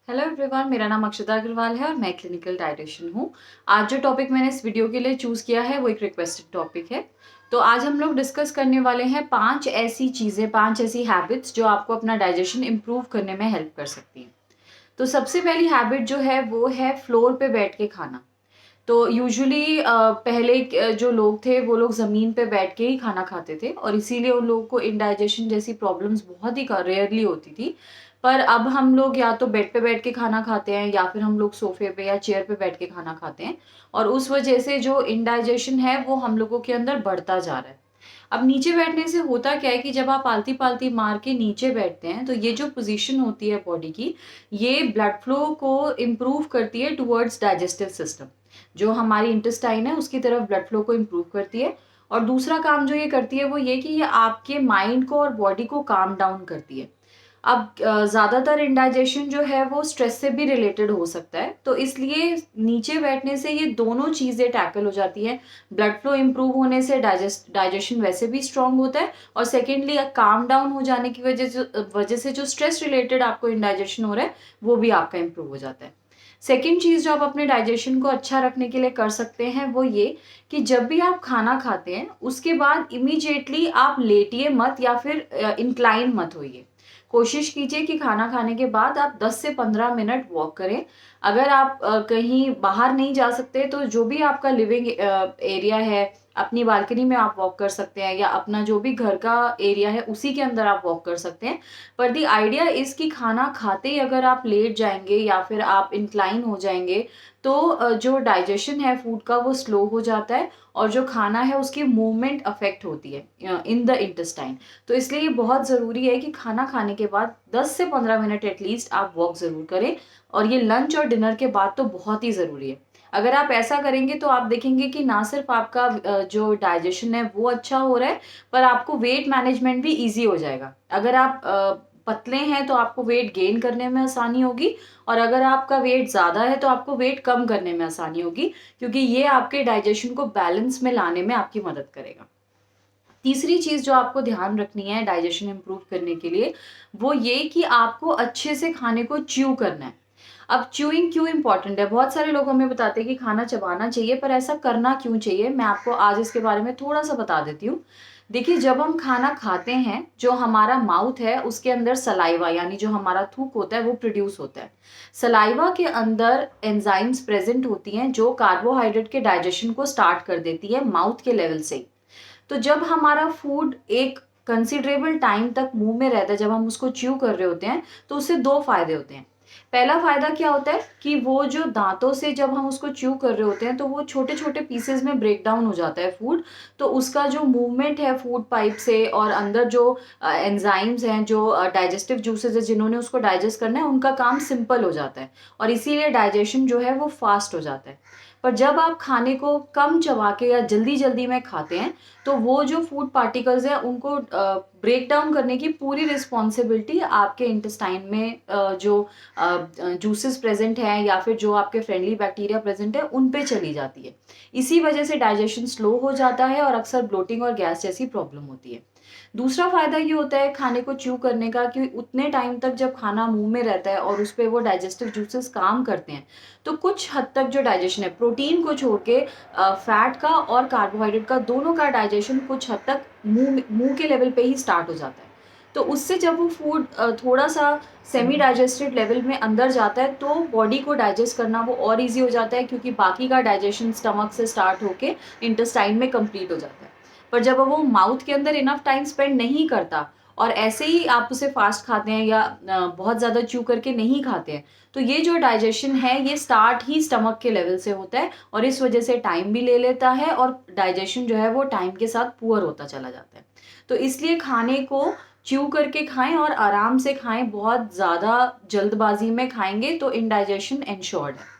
Hello everyone, मेरा नाम अक्षता अग्रवाल है और मैं क्लिनिकल डाइटिशियन हूँ। आज जो टॉपिक मैंने इस वीडियो के लिए चूज़ किया है वो एक रिक्वेस्टेड टॉपिक है। तो आज हम लोग डिस्कस करने वाले हैं 5 ऐसी चीज़ें, 5 ऐसी हैबिट्स जो आपको अपना डाइजेशन इम्प्रूव करने में हेल्प कर सकती हैं। तो सबसे पहली हैबिट जो है वो है फ्लोर पे बैठ के खाना। तो यूजुअली पहले जो लोग थे वो लोग ज़मीन पे बैठ के ही खाना खाते थे और इसीलिए उन लोगों को इंडाइजेशन जैसी प्रॉब्लम्स बहुत ही रेयरली होती थी। पर अब हम लोग या तो बेड पे बैठ के खाना खाते हैं या फिर हम लोग सोफे पे या चेयर पे बैठ के खाना खाते हैं और उस वजह से जो इंडाइजेशन है वो हम लोगों के अंदर बढ़ता जा रहा है। अब नीचे बैठने से होता क्या है कि जब आप आलती-पालती मार के नीचे बैठते हैं, तो ये जो पोज़ीशन होती है बॉडी की, ये ब्लड फ्लो को इम्प्रूव करती है टुवर्ड्स डाइजेस्टिव सिस्टम। जो हमारी इंटेस्टाइन है, उसकी तरफ ब्लड फ्लो को इम्प्रूव करती है और दूसरा काम जो ये करती है, वो ये कि ये आपके माइंड को और बॉडी को काम डाउन करती है। अब ज़्यादातर इंडाइजेशन जो है वो स्ट्रेस से भी रिलेटेड हो सकता है, तो इसलिए नीचे बैठने से ये दोनों चीज़ें टैकल हो जाती हैं। ब्लड फ्लो इम्प्रूव होने से डाइजेशन वैसे भी स्ट्रॉन्ग होता है और सेकेंडली काम डाउन हो जाने की वजह से जो स्ट्रेस रिलेटेड आपको इंडाइजेशन हो रहा है, वो भी आपका इम्प्रूव हो जाता है। सेकेंड चीज़ जो आप अपने डाइजेशन को अच्छा रखने के लिए कर सकते हैं, वो ये कि जब भी आप खाना खाते हैं, उसके बाद इमीडिएटली आप लेटिए मत या फिर इंक्लाइन मत होइए। कोशिश कीजिए कि खाना खाने के बाद आप 10 से 15 मिनट वॉक करें। अगर आप कहीं बाहर नहीं जा सकते तो जो भी आपका लिविंग एरिया है, अपनी बालकनी में आप वॉक कर सकते हैं या अपना जो भी घर का एरिया है उसी के अंदर आप वॉक कर सकते हैं। पर द आइडिया इज़ कि खाना खाते ही अगर आप लेट जाएँगे या फिर आप इंक्लाइन हो जाएँगे तो जो डाइजेशन है फूड का वो स्लो हो जाता है और जो खाना है उसकी मूवमेंट अफ़ेक्ट होती है इन द इंटेस्टाइन। तो इसलिए ये बहुत ज़रूरी है कि खाना खाने के बाद 10 से 15 मिनट एटलीस्ट आप वॉक ज़रूर करें और ये लंच और डिनर के बाद तो बहुत ही ज़रूरी है। अगर आप ऐसा करेंगे तो आप देखेंगे कि ना सिर्फ आपका जो डाइजेशन है वो अच्छा हो रहा है, पर आपको वेट मैनेजमेंट भी ईज़ी हो जाएगा। अगर आप पतले हैं तो आपको वेट गेन करने में आसानी होगी और अगर आपका वेट ज़्यादा है तो आपको वेट कम करने में आसानी होगी, क्योंकि ये आपके डाइजेशन को बैलेंस में लाने में आपकी मदद करेगा। तीसरी चीज़ जो आपको ध्यान रखनी है डाइजेशन इम्प्रूव करने के लिए, वो ये कि आपको अच्छे से खाने को च्यू करना है। अब च्यूइंग क्यों इम्पोर्टेंट है? बहुत सारे लोग हमें बताते हैं कि खाना चबाना चाहिए, पर ऐसा करना क्यों चाहिए? मैं आपको आज इसके बारे में थोड़ा-सा बता देती हूँ। देखिए, जब हम खाना खाते हैं, जो हमारा माउथ है, उसके अंदर सलाइवा यानी जो हमारा थूक होता है, वो प्रोड्यूस होता है। सलाइवा के अंदर एंजाइम्स प्रेज़ेंट होती हैं, जो कार्बोहाइड्रेट के डाइजेशन को स्टार्ट कर देती है माउथ के लेवल से ही। तो जब हमारा फूड एक कंसिडरेबल टाइम तक मुँह में रहता है, जब हम उसको च्यू कर रहे होते हैं, तो उससे 2 फ़ायदे होते हैं। पहला फ़ायदा क्या होता है कि वो जो दाँतों से जब हम उसको च्यू कर रहे होते हैं, तो वो छोटे-छोटे पीसेज़ में ब्रेक डाउन हो जाता है फूड, तो उसका जो मूवमेंट है फूड पाइप से और अंदर जो एंजाइम्स हैं, जो डाइजेस्टिव जूसेज़ हैं, जिन्होंने उसको डाइजेस्ट करना है, उनका काम सिंपल हो जाता है और इसीलिए डाइजेशन जो है वो फ़ास्ट हो जाता है। पर जब आप खाने को कम चबा के या जल्दी-जल्दी में खाते हैं, तो वो जो फूड पार्टिकल्स हैं उनको ब्रेक डाउन करने की पूरी रिस्पॉन्सिबिलिटी आपके इंटेस्टाइन में जूसेस प्रेज़ेंट हैं या फिर जो आपके फ्रेंडली बैक्टीरिया प्रेज़ेंट है, उन पे चली जाती है। इसी वजह से डाइजेशन स्लो हो जाता है और अक्सर ब्लोटिंग और गैस जैसी प्रॉब्लम होती है। दूसरा फ़ायदा ये होता है खाने को च्यू करने का कि उतने टाइम तक जब खाना मुँह में रहता है और उसपे वो डाइजेस्टिव जूसेस काम करते हैं, तो कुछ हद तक जो डाइजेशन है, प्रोटीन को छोड़ के फैट का और कार्बोहाइड्रेट का दोनों का डाइजेशन कुछ हद तक मुँह के लेवल पे ही स्टार्ट हो जाता है। तो उससे जब वो फूड थोड़ा-सा सेमी डाइजेस्टेड लेवल में अंदर जाता है, तो बॉडी को डाइजेस्ट करना वो और ईज़ी हो जाता है, क्योंकि बाकी का डाइजेशन स्टमक से स्टार्ट होके इंटेस्टाइन में कंप्लीट हो जाता है। पर जब वो माउथ के अंदर इनफ टाइम स्पेंड नहीं करता और ऐसे ही आप उसे फास्ट खाते हैं या बहुत ज़्यादा च्यू करके नहीं खाते हैं, तो ये जो डाइजेशन है ये स्टार्ट ही स्टमक के लेवल से होता है और इस वजह से टाइम भी ले लेता है और डाइजेशन जो है वो टाइम के साथ पुअर होता चला जाता है। तो इसलिए खाने को च्यू करके खाएँ और आराम से खाएँ, बहुत ज़्यादा जल्दबाज़ी में खाएँगे तो इंडाइजेशन एन्श्योर्ड है।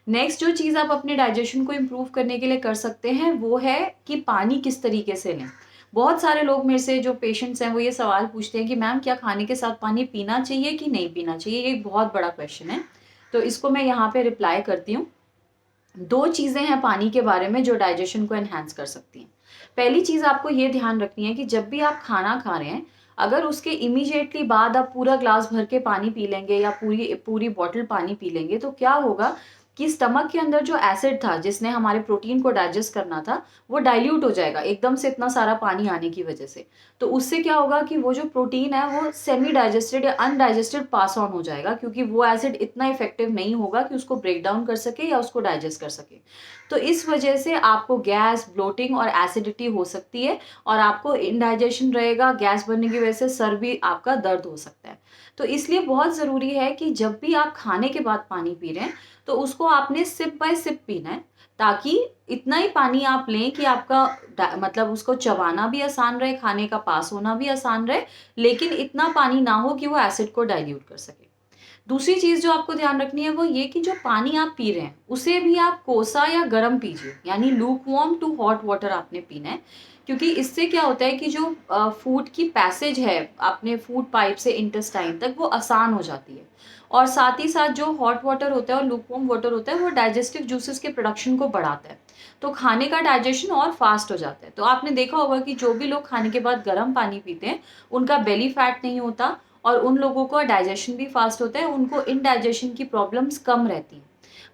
नेक्स्ट जो चीज़ आप अपने डाइजेशन को इम्प्रूव करने के लिए कर सकते हैं, वो है कि पानी किस तरीके से लें। बहुत सारे लोग मेरे से जो पेशेंट्स हैं, वो ये सवाल पूछते हैं कि मैम क्या खाने के साथ पानी पीना चाहिए कि नहीं पीना चाहिए? ये एक बहुत बड़ा क्वेश्चन है। तो इसको मैं यहाँ पे रिप्लाई करती हूँ। 2 चीज़ें हैं पानी के बारे में जो डाइजेशन को एनहांस कर सकती हैं। पहली चीज़ आपको ये ध्यान रखनी है कि जब भी आप खाना खा रहे हैं, अगर उसके इमीडिएटली बाद आप पूरा ग्लास भर के पानी पी लेंगे या पूरी पूरी बॉटल पानी पी लेंगे तो क्या होगा कि स्टमक के अंदर जो एसिड था जिसने हमारे प्रोटीन को डाइजेस्ट करना था वो डाइल्यूट हो जाएगा एकदम से इतना सारा पानी आने की वजह से। तो उससे क्या होगा कि वो जो प्रोटीन है वो सेमी डाइजेस्टेड या अनडाइजेस्टेड पास ऑन हो जाएगा, क्योंकि वो एसिड इतना इफेक्टिव नहीं होगा कि उसको ब्रेक डाउन कर सके या उसको डाइजेस्ट कर सके। तो इस वजह से आपको गैस, ब्लोटिंग और एसिडिटी हो सकती है और आपको इनडाइजेशन रहेगा। गैस बनने की वजह से सर भी आपका दर्द हो सकता है। तो इसलिए बहुत ज़रूरी है कि जब भी आप खाने के बाद पानी पी रहे हैं तो उसको आपने सिप बाय सिप पीना है, ताकि इतना ही पानी आप लें कि आपका मतलब उसको चबाना भी आसान रहे, खाने का पास होना भी आसान रहे, लेकिन इतना पानी ना हो कि वो एसिड को डाइल्यूट कर सके। दूसरी चीज़ जो आपको ध्यान रखनी है वो ये कि जो पानी आप पी रहे हैं उसे भी आप कोसा या गर्म पीजिए, यानी lukewarm to hot water आपने पीना है। क्योंकि इससे क्या होता है कि जो फूड की पैसेज है अपने फूड पाइप से इंटेस्टाइन तक वो आसान हो जाती है। और साथ ही साथ जो हॉट वाटर होता है और लूक वार्म वाटर होता है वो डाइजेस्टिव जूसेस के प्रोडक्शन को बढ़ाता है, तो खाने का डाइजेशन और फास्ट हो जाता है। तो आपने देखा होगा कि जो भी लोग खाने के बाद गर्म पानी पीते हैं उनका बेली फैट नहीं होता और उन लोगों का डाइजेशन भी फास्ट होता है, उनको इनडाइजेशन की प्रॉब्लम्स कम रहती हैं।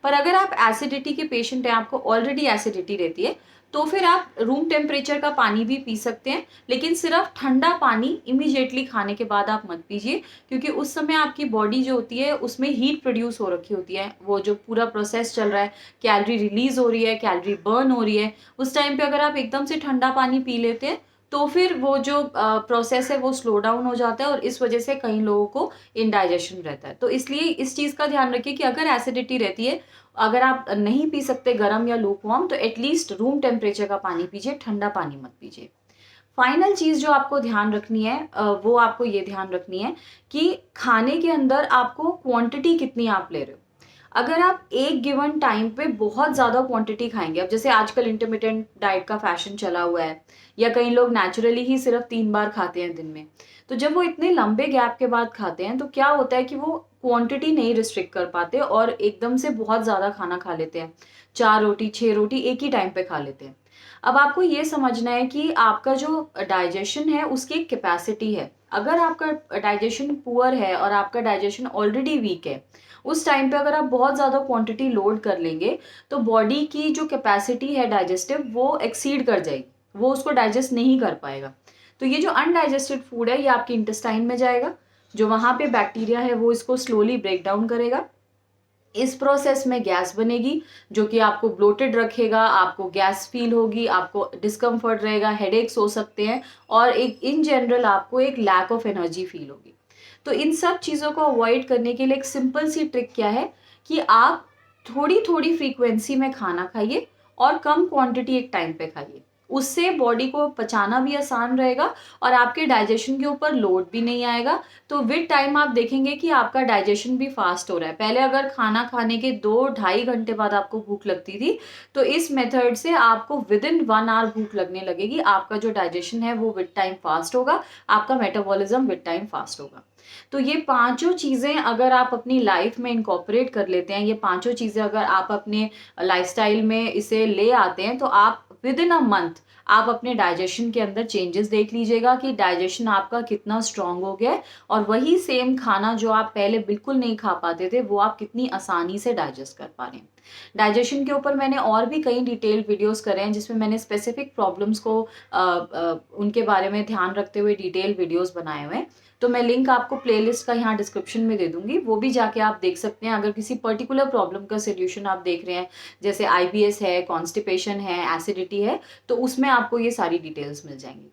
पर अगर आप एसिडिटी के पेशेंट हैं, आपको ऑलरेडी एसिडिटी रहती है, तो फिर आप रूम टेम्परेचर का पानी भी पी सकते हैं, लेकिन सिर्फ ठंडा पानी इमीडिएटली खाने के बाद आप मत पीजिए, क्योंकि उस समय आपकी बॉडी जो होती है उसमें हीट प्रोड्यूस हो रखी होती है, वो जो पूरा प्रोसेस चल रहा है, कैलोरी रिलीज हो रही है, कैलोरी बर्न हो रही है, उस टाइम पे अगर आप एकदम से ठंडा पानी पी लेते हैं तो फिर वो जो प्रोसेस है वो स्लो डाउन हो जाता है और इस वजह से कई लोगों को इनडाइजेशन रहता है। तो इसलिए इस चीज़ का ध्यान रखिए कि अगर एसिडिटी रहती है, अगर आप नहीं पी सकते गर्म या लूक वार्म, तो एटलीस्ट रूम टेम्परेचर का पानी पीजिए, ठंडा पानी मत पीजिए। फाइनल चीज़ जो आपको ध्यान रखनी है वो आपको ये ध्यान रखनी है कि खाने के अंदर आपको क्वांटिटी कितनी आप ले रहे हो। अगर आप एक गिवन टाइम पे बहुत ज़्यादा क्वांटिटी खाएंगे, अब जैसे आजकल इंटरमिटेंट डाइट का फैशन चला हुआ है या कई लोग नेचुरली ही सिर्फ 3 बार खाते हैं दिन में, तो जब वो इतने लंबे गैप के बाद खाते हैं तो क्या होता है कि वो क्वांटिटी नहीं रिस्ट्रिक्ट कर पाते और एकदम से बहुत ज़्यादा खाना खा लेते हैं। 4 रोटी 6 रोटी एक ही टाइम पे खा लेते हैं। अब आपको ये समझना है कि आपका जो डाइजेशन है उसकी एक कैपेसिटी है। अगर आपका डाइजेशन पुअर है और आपका डाइजेशन ऑलरेडी वीक है, उस टाइम पे अगर आप बहुत ज़्यादा क्वांटिटी लोड कर लेंगे तो बॉडी की जो कैपेसिटी है डाइजेस्टिव वो एक्सीड कर जाएगी, वो उसको डाइजेस्ट नहीं कर पाएगा। तो ये जो अनडाइजेस्टेड फूड है ये आपके इंटेस्टाइन में जाएगा, जो वहाँ पे बैक्टीरिया है वो इसको स्लोली ब्रेक डाउन करेगा। इस प्रोसेस में गैस बनेगी जो कि आपको ब्लोटेड रखेगा, आपको गैस फील होगी, आपको डिस्कम्फर्ट रहेगा, हेडेक्स हो सकते हैं और एक इन जनरल आपको एक लैक ऑफ एनर्जी फील होगी। तो इन सब चीज़ों को अवॉइड करने के लिए एक सिंपल सी ट्रिक क्या है कि आप थोड़ी थोड़ी फ्रीक्वेंसी में खाना खाइए और कम क्वांटिटी एक टाइम पे खाइए। उससे बॉडी को पचाना भी आसान रहेगा और आपके डाइजेशन के ऊपर लोड भी नहीं आएगा। तो विद टाइम आप देखेंगे कि आपका डाइजेशन भी फास्ट हो रहा है। पहले अगर खाना खाने के 2-2.5 घंटे बाद आपको भूख लगती थी, तो इस मेथड से आपको विद इन 1 आवर भूख लगने लगेगी। आपका जो डाइजेशन है वो विद टाइम फास्ट होगा, आपका मेटाबॉलिज्म विद टाइम फास्ट होगा। तो ये पांचों चीज़ें अगर आप अपनी लाइफ में इनकॉर्पोरेट कर लेते हैं, ये पांचों चीज़ें अगर आप अपने लाइफस्टाइल में इसे ले आते हैं, तो आप विद इन अ मंथ आप अपने डाइजेशन के अंदर चेंजेस देख लीजिएगा कि डाइजेशन आपका कितना स्ट्रांग हो गया है और वही सेम खाना जो आप पहले बिल्कुल नहीं खा पाते थे वो आप कितनी आसानी से डाइजेस्ट कर पा रहे हैं। डाइजेशन के ऊपर मैंने और भी कई डिटेल वीडियोस करे हैं जिसमें मैंने स्पेसिफिक प्रॉब्लम्स को उनके बारे में ध्यान रखते हुए डिटेल वीडियोस बनाए हुए हैं। तो मैं लिंक आपको प्लेलिस्ट का यहाँ डिस्क्रिप्शन में दे दूंगी, वो भी जाके आप देख सकते हैं। अगर किसी पर्टिकुलर प्रॉब्लम का सोल्यूशन आप देख रहे हैं, जैसे IBS है, कॉन्स्टिपेशन है, एसिडिटी है, तो उसमें आपको ये सारी डिटेल्स मिल जाएंगी।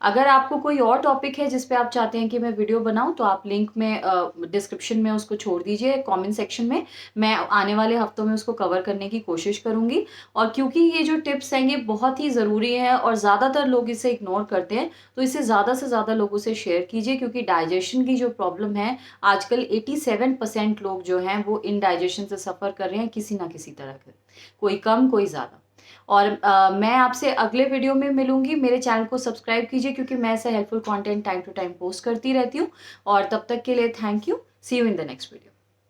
अगर आपको कोई और टॉपिक है जिस पे आप चाहते हैं कि मैं वीडियो बनाऊं, तो आप लिंक में डिस्क्रिप्शन में उसको छोड़ दीजिए, कमेंट सेक्शन में। मैं आने वाले हफ्तों में उसको कवर करने की कोशिश करूंगी। और क्योंकि ये जो टिप्स हैं ये बहुत ही ज़रूरी है और ज़्यादातर लोग इसे इग्नोर करते हैं, तो इसे ज़्यादा से ज़्यादा लोगों से शेयर कीजिए, क्योंकि डाइजेशन की जो प्रॉब्लम है आजकल 87% लोग जो हैं वो इनडाइजेशन से सफ़र कर रहे हैं किसी ना किसी तरह के, कोई कम कोई ज़्यादा। और मैं आपसे अगले वीडियो में मिलूंगी। मेरे चैनल को सब्सक्राइब कीजिए क्योंकि मैं ऐसा helpful content time to time post करती रहती हूँ। और तब तक के लिए thank you. See you in the next video.